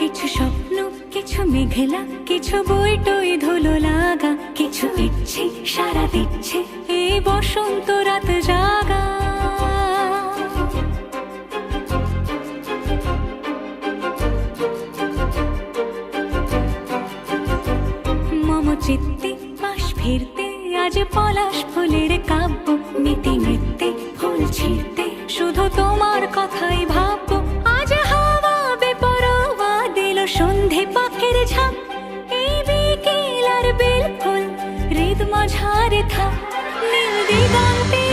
কিছু স্বপ্ন, কিছু মেঘলা, কিছু বই টই ধুলো লাগা, কিছু ইচ্ছে সারা দিচ্ছে এই বসন্ত রাত জাগা। মম চিত্তে পাশ ফিরতে আজ পলাশ ফুলের কাব্য, নীতি নৃত্যে ফুল ছিঁড়তে শুধু তোমার কথাই ভাববো। আজ হাওয়া বেপরোয়া দিল সন্ধে পাখির ঝাঁক, এই বিকেল আর বেল ফুল হৃদ মাঝারে থাক নীল দিগন্তে